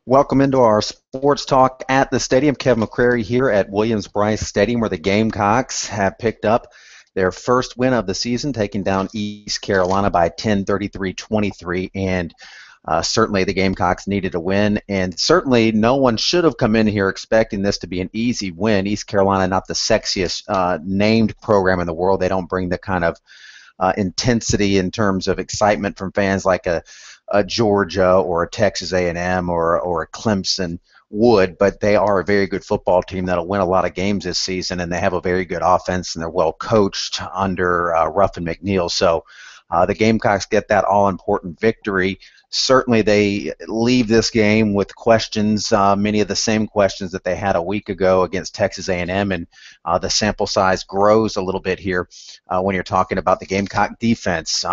Welcome into our sports talk at the stadium. Kevin McCrary here at Williams-Brice Stadium, where the Gamecocks have picked up their first win of the season, taking down East Carolina by 10, 33-23. And certainly the Gamecocks needed a win, and certainly no one should have come in here expecting this to be an easy win. East Carolina, not the sexiest named program in the world. They don't bring the kind of intensity in terms of excitement from fans like a Georgia or a Texas A&M or a Clemson would, but they are a very good football team that'll win a lot of games this season, and they have a very good offense, and they're well coached under Ruff and McNeil. So the Gamecocks get that all-important victory. Certainly they leave this game with questions, many of the same questions that they had a week ago against Texas A&M, and the sample size grows a little bit here when you're talking about the Gamecock defense.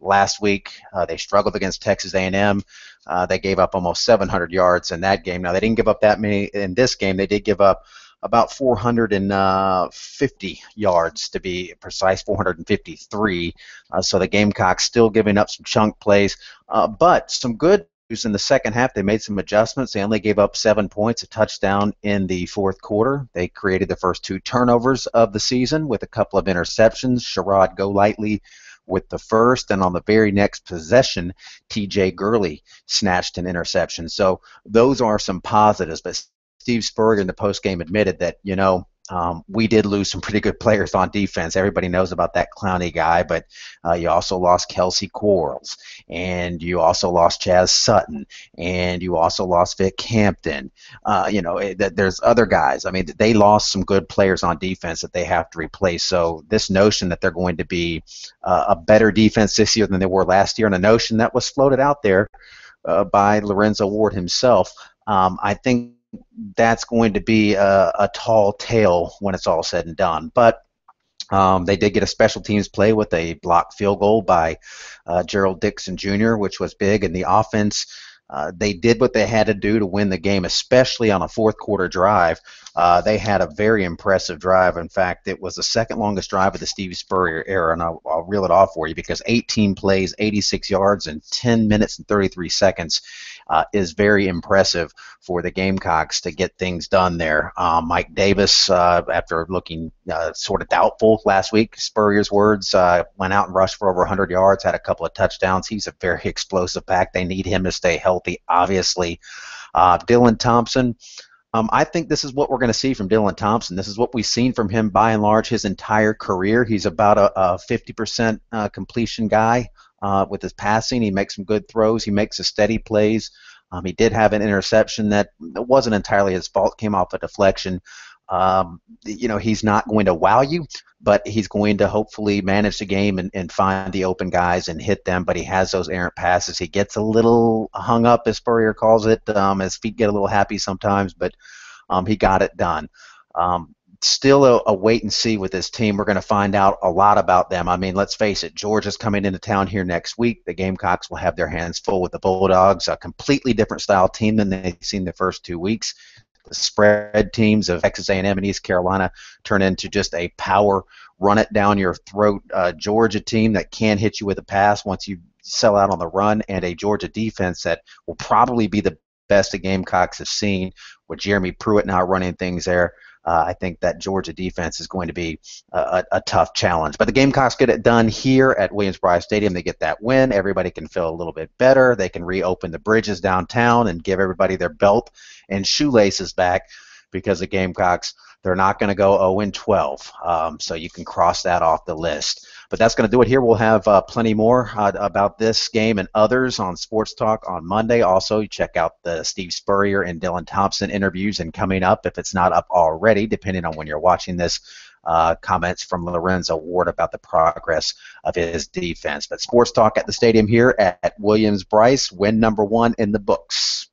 Last week they struggled against Texas A&M. They gave up almost 700 yards in that game. Now, they didn't give up that many in this game. They did give up about 450 yards, to be precise, 453. So the Gamecocks still giving up some chunk plays. But some good news in the second half. They made some adjustments. They only gave up 7 points, a touchdown in the fourth quarter. They created the first 2 turnovers of the season with a couple of interceptions. Sherrod Golightly with the first, and on the very next possession, T.J. Gurley snatched an interception. So those are some positives. But Steve Spurrier in the postgame admitted that, we did lose some pretty good players on defense. Everybody knows about that Clowney guy, but you also lost Kelsey Quarles, and you also lost Chaz Sutton, and you also lost Vic Hampton. There's other guys. I mean, they lost some good players on defense that they have to replace. So this notion that they're going to be a better defense this year than they were last year, and a notion that was floated out there by Lorenzo Ward himself, I think that's going to be a tall tale when it's all said and done. But they did get a special teams play with a blocked field goal by Gerald Dixon Jr., which was big in the offense. They did what they had to do to win the game, especially on a fourth quarter drive. They had a very impressive drive. In fact, it was the second longest drive of the Steve Spurrier era, and I'll reel it off for you because 18 plays, 86 yards, and 10 minutes and 33 seconds is very impressive for the Gamecocks to get things done there. Mike Davis, after looking sort of doubtful last week, Spurrier's words, went out and rushed for over 100 yards, had a couple of touchdowns. He's a very explosive back. They need him to stay healthy, obviously. Dylan Thompson, I think this is what we're going to see from Dylan Thompson. This is what we've seen from him by and large his entire career. He's about a 50% completion guy with his passing. He makes some good throws. He makes a steady plays. He did have an interception that wasn't entirely his fault, came off a deflection. He's not going to wow you, but he's going to hopefully manage the game and find the open guys and hit them. But he has those errant passes. He gets a little hung up, as Spurrier calls it. His feet get a little happy sometimes, but he got it done. Still a wait and see with this team. We're going to find out a lot about them. I mean, let's face it, Georgia's coming into town here next week. The Gamecocks will have their hands full with the Bulldogs, a completely different style team than they've seen the first 2 weeks. The spread teams of Texas A&M and East Carolina turn into just a power, run-it-down-your-throat Georgia team that can hit you with a pass once you sell out on the run, and a Georgia defense that will probably be the best the Gamecocks have seen with Jeremy Pruitt now running things there. I think that Georgia defense is going to be a tough challenge. But the Gamecocks get it done here at Williams-Brice Stadium. They get that win. Everybody can feel a little bit better. They can reopen the bridges downtown and give everybody their belt and shoelaces back, because the Gamecocks, they're not going to go 0-12. So you can cross that off the list. But that's going to do it here. We'll have plenty more about this game and others on Sports Talk on Monday. Also, you check out the Steve Spurrier and Dylan Thompson interviews, and coming up, if it's not up already, depending on when you're watching this, comments from Lorenzo Ward about the progress of his defense. But Sports Talk at the stadium here at Williams-Brice, win number 1 in the books.